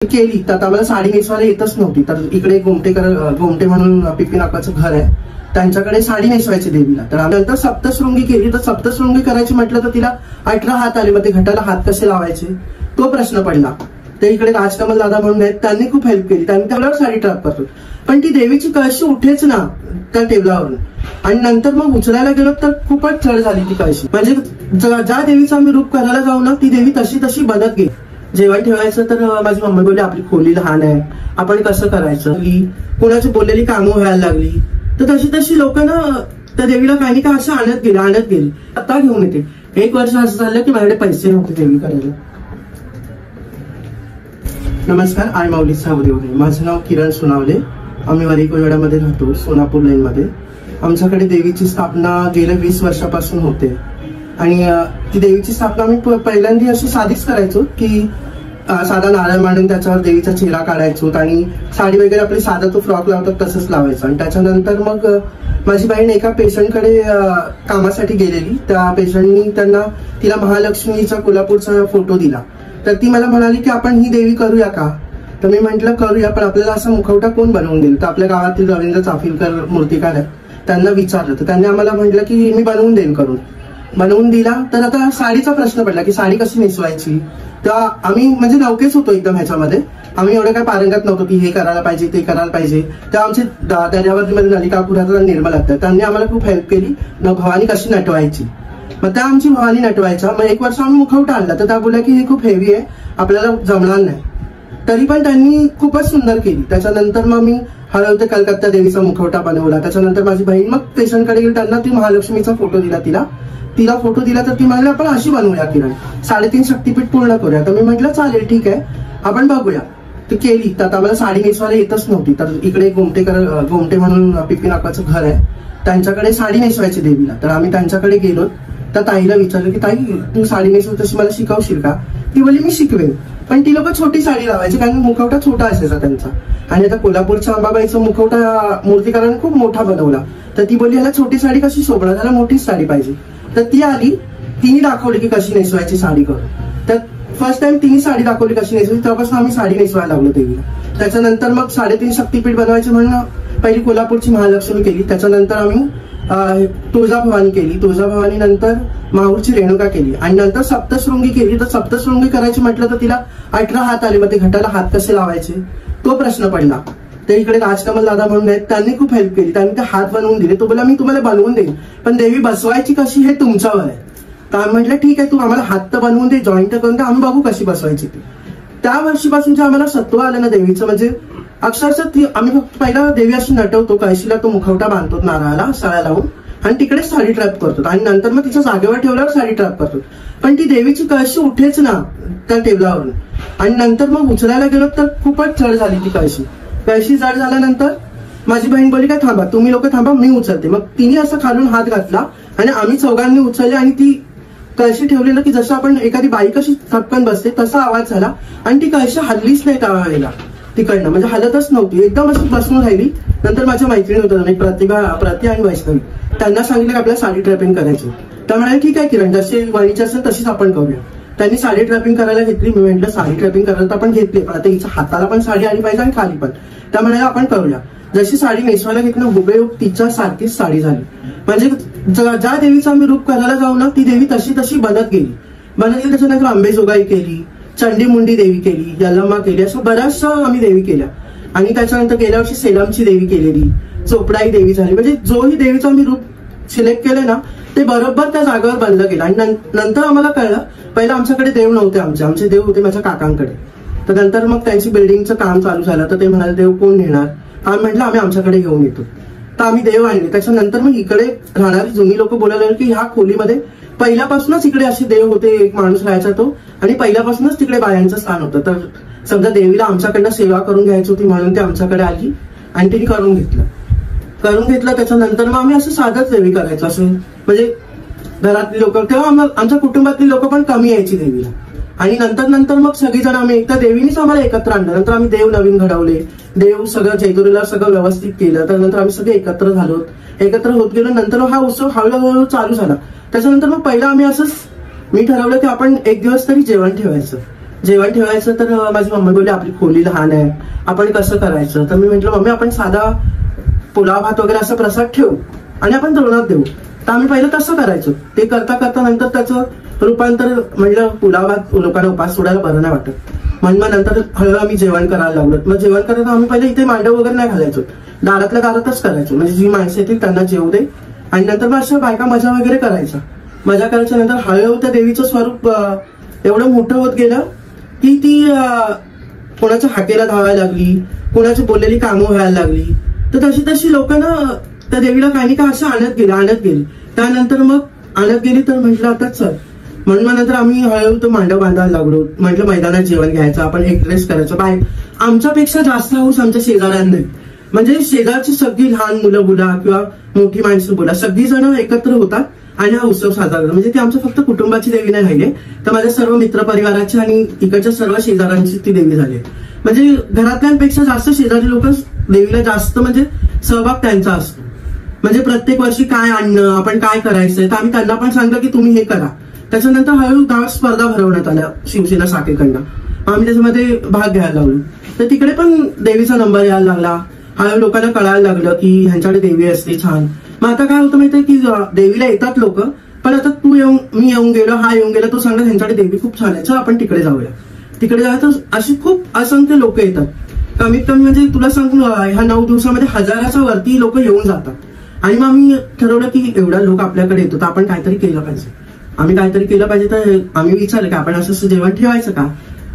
केली तर आम्हाला साडी नेसवायला येतच नव्हती. तर इकडे गोमटे म्हणून पिपी नाकाचं घर आहे, त्यांच्याकडे साडी नेसवायची देवीला. तर आम्ही नंतर सप्तशृंगी केली. तर सप्तशृंगी करायची म्हटलं तर तिला 18 हात आले. मग ते घटाला हात कसे लावायचे तो प्रश्न पडला. ते इकडे राजकमल दादा म्हणून आहेत, त्यांनी खूप हेल्प केली. त्यांनी त्यावर साडी ट्रॅप करतो, पण ती देवीची कळशी उठेच ना त्या टेबलावरून. आणि नंतर मग उचलायला गेलो तर खूपच चढ झाली ती कळशी. म्हणजे ज्या देवीचं आम्ही रूप करायला जाऊ ना ती देवी तशी तशी बनत गेली. जेवण ठेवायचं तर माझी मम्मी बोलली आपली खोली लहान आहे, आपण कसं करायचं. कोणाची बोललेली कामं व्हायला लागली. तर तशी तशी लोकांना त्या देवीला काही काय असं आणत गेली. आता घेऊन येते. 1 वर्ष असं झालं की माझ्याकडे पैसे नव्हते देवी करायला. नमस्कार, आय माऊली सावदेवरे. माझं नाव किरण सोनावले. आम्ही वरीकोलवाड्यामध्ये राहतो, सोनापूर लाईन मध्ये. आमच्याकडे देवीची स्थापना गेल्या 20 वर्षापासून होते. आणि ती देवीची स्थापना आम्ही पहिल्यांदा अशी साधीच करायचो की साधा नारळ मांडून त्याच्यावर देवीचा चेहरा काढायचो आणि साडी वगैरे आपली साधा तो फ्रॉक लावतात तसंच लावायचं. आणि त्याच्यानंतर मग माझी बहीण एका पेशंटकडे कामासाठी गेलेली. त्या पेशंटनी तिला महालक्ष्मीचा कोल्हापूरचा फोटो दिला. तर ती मला म्हणाली की आपण ही देवी करूया का. तर मी म्हटलं करूया, पण आपल्याला असा मुखवटा कोण बनवून देईल. तर आपल्या गावातील रवींद्र चाफिलकर मूर्तिकार आहेत, त्यांना विचारलं. तर त्यांनी आम्हाला म्हटलं की मी बनवून देईन. बनवून दिला. तर आता साडीचा प्रश्न पडला की साडी कशी नेसवायची. तर आम्ही म्हणजे नौकेच होतो एकदम ह्याच्यामध्ये. आम्ही एवढं काय पारंगत नव्हतो की हे करायला पाहिजे ते करायला पाहिजे. तर आमचे दर्यावरती नलिकापुराचा निर्मल आहेत, त्यांनी आम्हाला खूप हेल्प केली. भवानी कशी नटवायची. मग त्या आमची भवानी नटवायच्या. मग 1 वर्ष आम्ही मुखवटा आणला. तर त्या बोलल्या की हे खूप हेवी आहे, आपल्याला जमणार नाही. तरी पण त्यांनी खूपच सुंदर केली. त्याच्यानंतर मग मी हळूहळू कलकत्ता देवीचा मुखवटा बनवला. त्याच्यानंतर माझी बहीण मग पेशंटकडे गेली, त्यांना ती महालक्ष्मीचा फोटो दिला. तिला फोटो दिला. तर ती म्हणाली आपण अशी बनवूया किरण, 3.5 शक्तीपीठ पूर्ण करूया. तर मी म्हटलं चालेल ठीक आहे, आपण बघूया. ती केली. तर आम्हाला साडी नेसवायला येतच नव्हती. तर इकडे गोमटे म्हणून पिपी नाकाचं घर आहे, त्यांच्याकडे साडी नेसवायची देवीला. तर आम्ही त्यांच्याकडे गेलो. तर ताईला विचारलं की ताई तू साडी नेसव तशी मला शिकवशील का. ती बोलली मी शिकवेन, पण ती लोक छोटी साडी लावायची कारण मुखवटा छोटा असायचा त्यांचा. आणि आता कोल्हापूरच्या अंबाबाईचा मुखवटा मूर्तिकाराने खूप मोठा बनवला. तर ती बोलली ह्याला छोटी साडी कशी शोभणार, त्याला मोठीच साडी पाहिजे. तर ती आली, तिने दाखवली की कशी नेसवायची साडी करून. तर फर्स्ट टाइम तिने साडी दाखवली कशी नेसवायची. तेव्हापासून आम्ही साडी नेसवायला लागलो देवीला. त्याच्यानंतर मग 3.5 शक्तीपीठ बनवायचे म्हणून पहिली कोल्हापूरची महालक्ष्मी केली. त्याच्यानंतर आम्ही तुळजाभवानी केली. तुळजाभवानी नंतर माहूरची रेणुका केली. आणि नंतर सप्तशृंगी केली. तर सप्तशृंगी करायची म्हटलं तर तिला 18 हात आले. मग ते घटाला हात कसे लावायचे तो प्रश्न पडला. ते इकडे राजकमल दादा म्हणून आहेत, त्यांनी खूप हेल्प केली. त्यांनी ते हात बनवून दिले. तो बोला मी तुम्हाला बनवून देईन, पण देवी बसवायची कशी हे तुमच्यावर आहे. तर आम्ही म्हटलं ठीक आहे, तू आम्हाला हात तर बनवून दे, जॉईंट करून दे, आम्ही बघू कशी बसवायची ती. त्या वर्षीपासून जे आम्हाला सत्व आलं ना देवीचं, म्हणजे अक्षरशः आम्ही फक्त पहिला देवी अशी नटवतो, कळशीला तो मुखवटा बांधतो नारळाला सळ्या लावून आणि तिकडे साडी ट्रॅप करतो. आणि नंतर मग तिच्या जागेवर ठेवल्यावर साडी ट्रॅप करतो. पण ती देवीची कळशी उठेच ना त्या टेबलावरून. आणि नंतर मग उचलायला गेलो तर खूपच चढ झाली ती कळशी जड झाल्यानंतर माझी बहीण बोलली काय थांबा, तुम्ही लोक थांबा, मी उचलते. मग तिने असं खालून हात घातला आणि आम्ही चौघांनी उचलले. आणि ती कळशी ठेवलेलं की जसं आपण एखादी बाई कशी थपकन बसते तसा आवाज झाला. आणि ती कळशी हल्लीच नाही त्या वेळेला तिकडनं, म्हणजे हलतच नव्हती, एकदम अशी बसून राहिली. नंतर माझ्या मैत्रिणी होत्या प्रति आणि वैष्णवी, त्यांना सांगितलं की आपल्याला साडी ट्रॅपिंग करायची. त्या म्हणाले ठीक आहे किरण, जशी वणीची असेल तशीच आपण करूया. त्यांनी साडी ट्रॅपिंग करायला घेतली. मी म्हटलं साडी ट्रॅपिंग करायला तर आपण घेतली, पण आता हिच्या हाताला पण साडी आली पाहिजे आणि खाली पण. त्या म्हणाल्या आपण करूया. जशी साडी नेसवायला घेतली हुबेहूब तिच्या सारखीच साडी झाली. म्हणजे ज्या देवीचं आम्ही रूप करायला जाऊ ना ती देवी तशी तशी बनत गेली. त्याच्यानंतर अंबेजोगाई केली, चंडीमुंडी देवी केली, यल्लम्मा केली, असं बऱ्याचशा आम्ही देवी केल्या. आणि त्याच्यानंतर गेल्या वर्षी सेलमची देवी केलेली, चोपडाई देवी झाली. म्हणजे जोही देवीचं आम्ही रूप सिलेक्ट केलं ना ते बरोबर त्या जागेवर बनलं गेलं. आणि नंतर आम्हाला कळलं, पहिला आमच्याकडे देव नव्हते, आमचे देव होते माझ्या काकांकडे. तर नंतर मग त्यांची बिल्डिंगचं काम चालू झालं. तर ते म्हणाले देव कोण नेणार. आम्ही म्हटलं आम्ही आमच्याकडे घेऊन येतो. तर आम्ही देव आणले. त्याच्यानंतर मग इकडे राहणारी जुनी लोक बोलायला लागली की ह्या खोलीमध्ये पहिल्यापासूनच इकडे असे देव होते, एक माणूस राहायचा तो, आणि पहिल्यापासूनच तिकडे बायांचं स्थान होतं. तर समजा देवीला आमच्याकडनं सेवा करून घ्यायची होती म्हणून ते आमच्याकडे आली आणि तिने करून घेतलं. त्याच्यानंतर मग आम्ही असं साधंच देवी करायचं, असं म्हणजे घरातली लोक, तेव्हा आमच्या कुटुंबातली लोक पण कमी यायची देवीला. आणि नंतर मग सगळीजण आम्ही एकदा देवीनेच आम्हाला एकत्र आणलं. नंतर आम्ही देव नवीन घडवले, देव सगळं जेजुरीला सगळं व्यवस्थित केलं. तर नंतर आम्ही सगळे एकत्र होत गेलो. नंतर हा उत्सव हळूहळू चालू झाला. त्याच्यानंतर मग पहिला आम्ही असंच मी ठरवलं की आपण 1 दिवस तरी जेवण ठेवायचं. जेवण ठेवायचं तर माझी मम्मी बोलली आपली खोली लहान आहे, आपण कसं करायचं. तर मी म्हटलं मम्मी आपण साधा पुलाव भात वगैरे असं प्रसाद ठेवू आणि आपण तोरणात देऊ. तर आम्ही पहिलं तसं करायचो. ते करता करता नंतर त्याचं रूपांतर म्हणजे पुलाव भात लोकांना उपास सोडायला बरं नाही वाटत, म्हणून मग नंतर हळूहळू आम्ही जेवण करायला लागलो. मग जेवण करायला आम्ही पहिले इथे मांडव वगैरे नाही घालायचो, दारातल्या दारातच करायचो. म्हणजे जी माणसं येतील त्यांना जेवू दे आणि नंतर मग अशा बायका मजा वगैरे करायच्या. मजा करायच्या नंतर हळूहळू त्या देवीचं स्वरूप एवढं मोठं होत गेलं की ती कोणाच्या हाकेला धावायला लागली, कोणाची बोललेली कामं व्हायला लागली. तर तशी तशी लोकांना त्या देवीला काही का असं आणत गेली. त्यानंतर मग आणत गेली तर म्हटलं आता चल, म्हणून मग नंतर आम्ही हळूहळू तो मांडव बांधायला लागलो. म्हटलं मैदानात जेवण घ्यायचं, आपण एक ड्रेस करायचं. बाय आमच्यापेक्षा जास्त हाऊस आमच्या शेजाऱ्यांना, म्हणजे शेजारची सगळी लहान मुलं बोला किंवा मोठी माणसं बोला सगळी जण एकत्र होतात आणि हा उत्सव साजरा करतात. म्हणजे ती आमच्या फक्त कुटुंबाची देवी नाही राहिली, तर माझ्या सर्व मित्र परिवाराची आणि इकडच्या सर्व शेजाऱ्यांची ती देवी झाली. म्हणजे घरातल्यांपेक्षा जास्त शेजारी लोक देवीला जास्त म्हणजे सहभाग त्यांचा असतो. म्हणजे प्रत्येक वर्षी काय आणणं, आपण काय करायचंय, तर आम्ही त्यांना पण सांगतो की तुम्ही हे करा. त्याच्यानंतर हळूहळू गावात स्पर्धा भरवण्यात आल्या शिवसेना शाखेकडनं, आम्ही त्याच्यामध्ये भाग घ्यायला लागलो. तर तिकडे पण देवीचा नंबर यायला लागला. हळूहळू लोकांना कळायला लागलं की ह्यांच्याकडे देवी असते छान. मग आता काय होतं माहितीये की देवीला येतात लोक, पण आता मी येऊन गेलो, हा येऊन गेला, तो सांगतो ह्यांच्याकडे देवी खूप छान आहे, चल आपण तिकडे जाऊया. तिकडे जायला तर अशी खूप असंख्य लोक येतात. कमीत कमी म्हणजे तुला सांगू ह्या 9 दिवसामध्ये 1000च्या वरती लोक येऊन जातात. आणि मग आम्ही ठरवलं की एवढा लोक आपल्याकडे येतो तर आपण काहीतरी केलं पाहिजे. तर आम्ही विचारलं की आपण असं जेवण ठेवायचं का.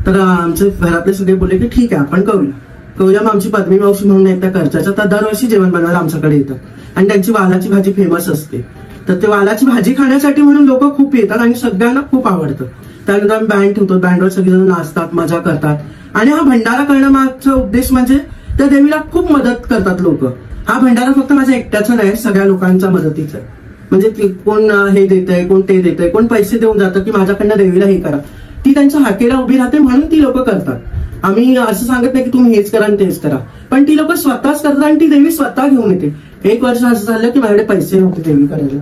तर आमचे घरातले सगळे बोलले की ठीक आहे आपण करूया. मग आमची पद्मी मावशी म्हणून एकदा करच्याच्या तर दरवर्षी जेवण बनवायला आमच्याकडे येतात आणि त्यांची वालाची भाजी फेमस असते. तर ते वालाची भाजी खाण्यासाठी म्हणून लोक खूप येतात आणि सगळ्यांना खूप आवडतं. त्यानंतर आम्ही बँड ठेवतो, बँडवर सगळेजण नाचतात, मजा करतात. आणि हा भंडारा करण्यामागचा उद्देश म्हणजे त्या देवीला खूप मदत करतात लोक. हा भंडारा फक्त माझ्या एकट्याचा नाही, सगळ्या लोकांच्या मदतीचा आहे. म्हणजे कोण हे देतंय, कोण ते देतंय, कोण पैसे देऊन जातं की माझ्याकडनं देवीला हे करा. ती त्यांच्या हाकेला उभी राहते म्हणून ती लोक करतात. आम्ही असं सांगत नाही की तुम्ही हेच करा आणि तेच करा, पण ती लोक स्वतःच करतात आणि ती देवी स्वतः घेऊन येते. 1 वर्ष असं झालं की माझ्याकडे पैसे नव्हते देवी करायला.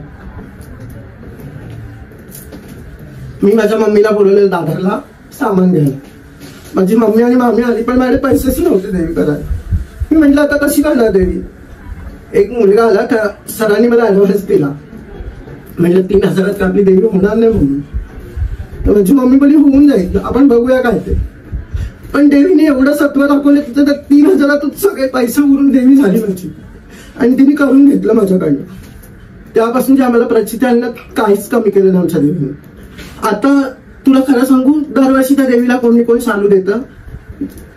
मी माझ्या मम्मीला बोलवलेलं दादरला सामान द्यायला. माझी मम्मी आणि मामी आली पण माझ्याकडे पैसेच नव्हते देवी करायला. मी म्हटलं आता कशी करणार देवी. एक मुलगा आला, त्या सरांनी मला ऍडव्हान्स दिला. म्हटलं 3000 आपली देवी होणार नाही म्हणून. तर माझी मम्मी बोलली होऊन जाईल, आपण बघूया काय ते. पण देवीने एवढं सत्व दाखवलं तिथं तर 3000 सगळे पैसे उरून देवी झाली माझी आणि तिने करून घेतलं माझ्याकडनं. त्यापासून जे आम्हाला प्रचिती आणलं काहीच कमी केलं नाही आमच्या देवीने. आता तुला खरं सांगू, दरवर्षी त्या देवीला कोण चालू देतं.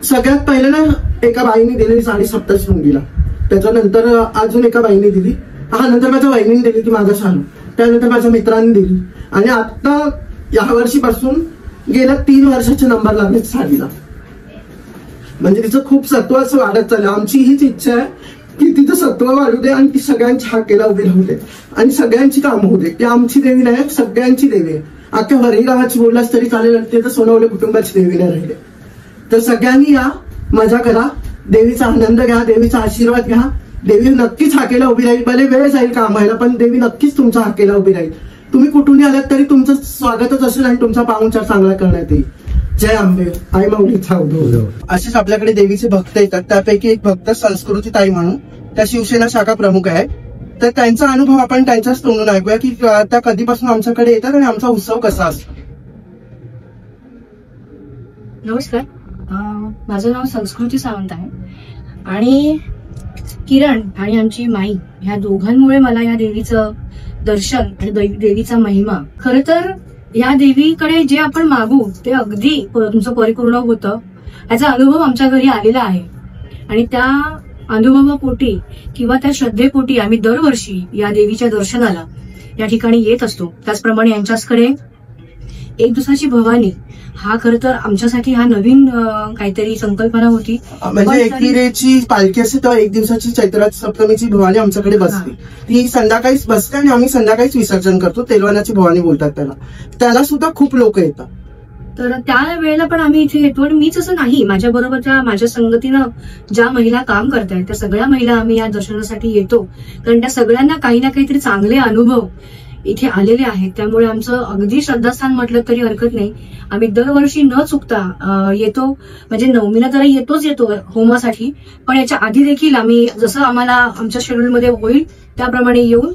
सगळ्यात पहिलं ना एका बाईने दिलेली साडी सप्तशृंगीला, त्याच्यानंतर अजून एका बाईने दिली, नंतर माझ्या बहिणीने दिली की माझा शालू, त्यानंतर माझ्या मित्रांनी दिली आणि आता या वर्षीपासून गेल्या 3 वर्षाचे नंबर लागले साडीला. म्हणजे तिचं खूप सत्व असं वाढत चाललं. आमची हीच इच्छा आहे की तिचं सत्व वाढू दे आणि ती सगळ्यांची हाकेला उभी राहू दे आणि सगळ्यांची कामं होऊ दे. ती आमची देवी नाही, सगळ्यांची देवी आहे. अख्ख्या वरही गावाची बोललास तरी चालेल, ते तर सोनवणे कुटुंबाची देवी नाही राहिले. तर सगळ्यांनी या, मजा करा, देवीचा आनंद घ्या, देवीचा आशीर्वाद घ्या. देवी नक्कीच हाकेला उभी राहील. भले वेळ जाईल काम व्हायला, पण देवी नक्कीच तुमच्या हाकेला उभी राहील. तुम्ही कुठूनही आलात तरी तुमचं स्वागतच असेल आणि तुमचा पाहुणचार चांगला करण्यात येईल. जय अंबे. आई माऊलीचा उदो. असेच आपल्याकडे देवीचे भक्त येतात. त्यापैकी एक भक्त संस्कृती ताई म्हणून त्या शिवसेना शाखा प्रमुख आहे. तर त्यांचा अनुभव आपण त्यांच्याच तोंडून ऐकूया की त्या कधीपासून आमच्याकडे येतात आणि आमचा उत्सव कसा असतो. नमस्कार, माझं नाव संस्कृती सावंत आहे आणि किरण आणि आमची माई ह्या दोघांमुळे मला या देवीचं दर्शन आणि देवीचा महिमा, खरं तर या देवीकडे जे आपण मागू ते अगदी तुमचं परिपूर्ण होतं याचा अनुभव आमच्या घरी आलेला आहे. आणि त्या अनुभवापोटी किंवा त्या श्रद्धेपोटी आम्ही दरवर्षी या देवीच्या दर्शनाला या ठिकाणी येत असतो. त्याचप्रमाणे यांच्याकडे 1 दिवसाची भवानी हा खरं तर आमच्यासाठी हा नवीन काहीतरी संकल्पना होती. म्हणजे एकविरेची पालखी असते तेव्हा 1 दिवसाची चैत्र सप्तमीची भवानी आमच्याकडे बसते. ती संध्याकाळीच बसते आणि आम्ही संध्याकाळीच विसर्जन करतो. तेलवानाची भवानी बोलतात त्याला सुद्धा खूप लोक येतात. तर त्या वेळेला पण आम्ही इथे येतो. आणि मीच असं नाही, माझ्या बरोबरच्या माझ्या संगतीनं ज्या महिला काम करतायत त्या सगळ्या महिला आम्ही या दर्शनासाठी येतो. कारण त्या सगळ्यांना काही ना काहीतरी चांगले अनुभव इथे आलेले आहेत, त्यामुळे आमचं अगदी श्रद्धास्थान म्हटलं तरी हरकत नाही. आम्ही दरवर्षी न चुकता येतो, म्हणजे नवमीला तर येतो होमासाठी, पण याच्या आधी देखील आम्ही जसं आम्हाला आमच्या शेड्यूलमध्ये होईल त्याप्रमाणे येऊन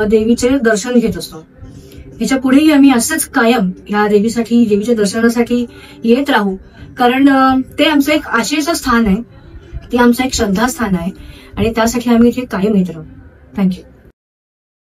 देवीचे दर्शन घेत असतो. याच्या पुढेही आम्ही असंच कायम ह्या देवीच्या दर्शनासाठी येत राहू, कारण ते आमचं एक आशेचं स्थान आहे, ते आमचं एक श्रद्धास्थान आहे आणि त्यासाठी आम्ही इथे कायम येत राहू. थँक्यू.